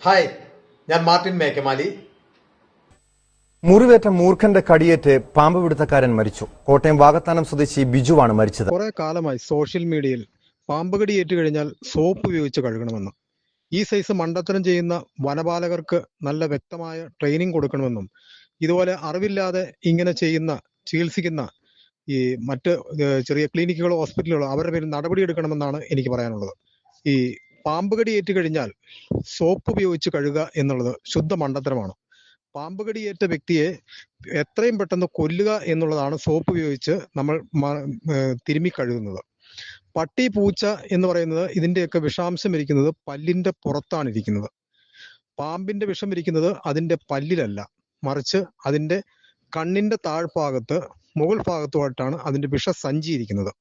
Hi, ഞാൻ Martin മേക്കമാലി. മുറിവേറ്റ മൂർഖന്റെ കടിയേറ്റ് പാമ്പ് പിടുത്തക്കാരൻ മരിച്ചു. കോട്ടയം വാകത്താനം സ്വദേശി ബിജുവാണ് മരിച്ചത്. കുറെ കാലമായി സോഷ്യൽ മീഡിയയിൽ പാമ്പ് കടിയേറ്റ് കഴിഞ്ഞാൽ സോപ്പ് ഉപയോഗിച്ച് കഴുകണമെന്നും ഈ സൈസ് മണ്ടത്തരം ചെയ്യുന്ന വനപാലകർക്ക് നല്ല വ്യക്തമായ ട്രെയിനിങ് കൊടുക്കണമെന്നും ഇതുപോലെ അറിവില്ലാതെ ഇങ്ങനെ ചികിത്സിക്കുന്ന ഈ മറ്റ് ചെറിയ ക്ലിനിക്കുകളോ ഹോസ്പിറ്റലുകളോ അവരുടെ പേരിൽ നടപടിയെടുക്കണമെന്നാണ് എനിക്ക് പറയാനുള്ളത്. ഈ പാമ്പ് കടിയേറ്റ് കഴിഞ്ഞാൽ സോപ്പ് ഉപയോഗിച്ച് കഴുകുക എന്നുള്ളത് ശുദ്ധ മണ്ടത്തരമാണ്. പാമ്പ് കടിയേറ്റ വ്യക്തിയെ എത്രയും പെട്ടെന്ന് കൊല്ലുക എന്നുള്ളതാണ് സോപ്പ് ഉപയോഗിച്ച് നമ്മൾ തിരുമ്മി കഴുകുന്നത്. പട്ടി, പൂച്ച എന്ന് പറയുന്നത് ഇതിന്റെയൊക്കെ വിഷാംശം ഇരിക്കുന്നത് പല്ലിന്റെ പുറത്താണ് ഇരിക്കുന്നത്. പാമ്പിന്റെ വിഷം ഇരിക്കുന്നത് അതിന്റെ പല്ലിലല്ല, മറിച്ച് അതിന്റെ കണ്ണിന്റെ താഴ്ഭാഗത്ത് മുകൾ ഭാഗത്തുമായിട്ടാണ് അതിന്റെ വിഷസഞ്ചി ഇരിക്കുന്നത്.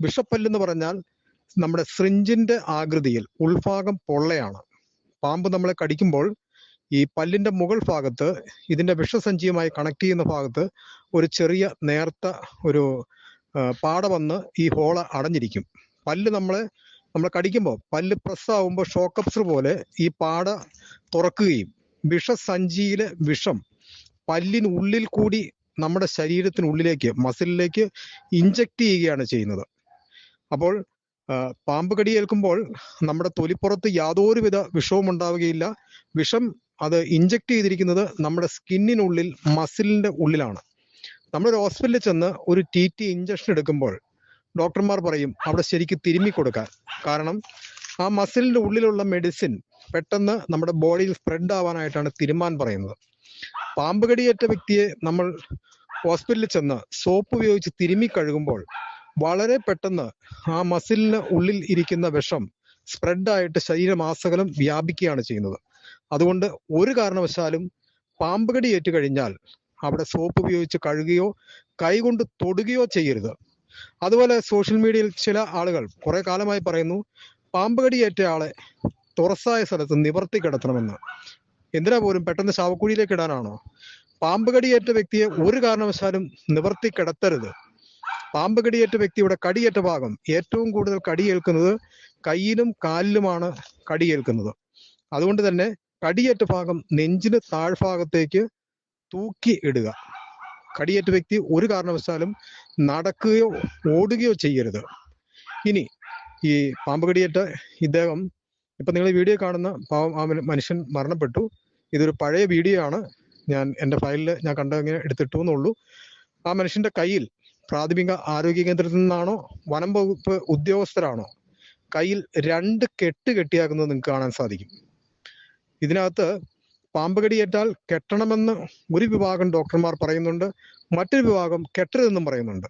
വിഷപ്പല്ലെന്ന് പറഞ്ഞാൽ നമ്മുടെ ശ്രിഞ്ചിന്റെ ആകൃതിയിൽ ഉൾഭാഗം പൊള്ളയാണ്. പാമ്പ് നമ്മളെ കടിക്കുമ്പോൾ ഈ പല്ലിന്റെ മുകൾ ഭാഗത്ത് ഇതിന്റെ വിഷസഞ്ചിയുമായി കണക്ട് ചെയ്യുന്ന ഭാഗത്ത് ഒരു ചെറിയ നേർത്ത ഒരു പാട വന്ന് ഈ ഹോള് അടഞ്ഞിരിക്കും. പല്ല് നമ്മളെ കടിക്കുമ്പോൾ പല്ല് പ്രസ് ആവുമ്പോൾ ഷോക്കപ്സർ പോലെ ഈ പാട തുറക്കുകയും വിഷസഞ്ചിയിലെ വിഷം പല്ലിനുള്ളിൽ കൂടി നമ്മുടെ ശരീരത്തിനുള്ളിലേക്ക് മസിലിലേക്ക് ഇഞ്ചക്ട് ചെയ്യുകയാണ് ചെയ്യുന്നത്. അപ്പോൾ പാമ്പ് കടിയേൽക്കുമ്പോൾ നമ്മുടെ തൊലിപ്പുറത്ത് യാതൊരുവിധ വിഷവും ഉണ്ടാവുകയില്ല. വിഷം അത് ഇഞ്ചക്ട് ചെയ്തിരിക്കുന്നത് നമ്മുടെ സ്കിന്നിനുള്ളിൽ മസിലിന്റെ ഉള്ളിലാണ്. നമ്മളൊരു ഹോസ്പിറ്റലിൽ ചെന്ന് ഒരു TT ഇഞ്ചക്ഷൻ എടുക്കുമ്പോൾ ഡോക്ടർമാർ പറയും അവിടെ ശരിക്കും തിരുമ്മി കൊടുക്കാൻ. കാരണം ആ മസിലിന്റെ ഉള്ളിലുള്ള മെഡിസിൻ പെട്ടെന്ന് നമ്മുടെ ബോഡിയിൽ സ്പ്രെഡ് ആവാനായിട്ടാണ് തിരുമ്മാൻ പറയുന്നത്. പാമ്പ് കടിയേറ്റ വ്യക്തിയെ നമ്മൾ ഹോസ്പിറ്റലിൽ ചെന്ന് സോപ്പ് ഉപയോഗിച്ച് തിരുമ്മി കഴുകുമ്പോൾ വളരെ പെട്ടെന്ന് ആ മസിലിന് ഉള്ളിൽ ഇരിക്കുന്ന വിഷം സ്പ്രെഡായിട്ട് ശരീരമാസകലം വ്യാപിക്കുകയാണ് ചെയ്യുന്നത്. അതുകൊണ്ട് ഒരു കാരണവശാലും പാമ്പ് കടിയേറ്റ് കഴിഞ്ഞാൽ അവിടെ സോപ്പ് ഉപയോഗിച്ച് കഴുകുകയോ കൈകൊണ്ട് തൊടുകയോ ചെയ്യരുത്. അതുപോലെ സോഷ്യൽ മീഡിയയിൽ ചില ആളുകൾ കുറെ കാലമായി പറയുന്നു പാമ്പ് കടിയേറ്റ ആളെ തുറസായ സ്ഥലത്ത് നിവർത്തി കിടത്തണമെന്ന്. എന്തിനാ പോലും പെട്ടെന്ന് ശവക്കുഴിയിലേക്ക് ഇടാനാണോ? പാമ്പ് കടിയേറ്റ വ്യക്തിയെ ഒരു കാരണവശാലും നിവർത്തി കിടത്തരുത്. പാമ്പ് കടിയേറ്റ വ്യക്തിയുടെ കടിയേറ്റ ഭാഗം ഏറ്റവും കൂടുതൽ കടിയേൽക്കുന്നത് കയ്യിലും കാലിലുമാണ് കടിയേൽക്കുന്നത്. അതുകൊണ്ട് തന്നെ കടിയേറ്റ ഭാഗം നെഞ്ചിന് താഴ്ഭാഗത്തേക്ക് തൂക്കി ഇടുക. കടിയേറ്റ വ്യക്തി ഒരു കാരണവശാലും നടക്കുകയോ ഓടുകയോ ചെയ്യരുത്. ഇനി ഈ പാമ്പ് കടിയേറ്റ ഇദ്ദേഹം ഇപ്പൊ നിങ്ങൾ വീഡിയോ കാണുന്ന മനുഷ്യൻ മരണപ്പെട്ടു. ഇതൊരു പഴയ വീഡിയോ ആണ്. ഞാൻ എൻ്റെ ഫയലിൽ ഞാൻ കണ്ടങ്ങനെ എടുത്തിട്ടു എന്നുള്ളൂ. ആ മനുഷ്യന്റെ കയ്യിൽ പ്രാഥമിക ആരോഗ്യ കേന്ദ്രത്തിൽ നിന്നാണോ വനം വകുപ്പ് ഉദ്യോഗസ്ഥരാണോ കയ്യിൽ 2 കെട്ട് കെട്ടിയാക്കുന്നത് നിങ്ങൾക്ക് കാണാൻ സാധിക്കും. ഇതിനകത്ത് പാമ്പ് കടിയേറ്റാൽ കെട്ടണമെന്ന് ഒരു വിഭാഗം ഡോക്ടർമാർ പറയുന്നുണ്ട്, മറ്റൊരു വിഭാഗം കെട്ടരുതെന്നും പറയുന്നുണ്ട്.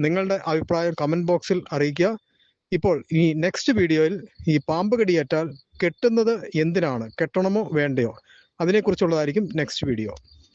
നിങ്ങളുടെ അഭിപ്രായം കമന്റ് ബോക്സിൽ അറിയിക്കുക. ഇപ്പോൾ ഈ നെക്സ്റ്റ് വീഡിയോയിൽ ഈ പാമ്പ് കടിയേറ്റാൽ കെട്ടുന്നത് എന്തിനാണ്, കെട്ടണമോ വേണ്ടയോ, അതിനെക്കുറിച്ചുള്ളതായിരിക്കും നെക്സ്റ്റ് വീഡിയോ.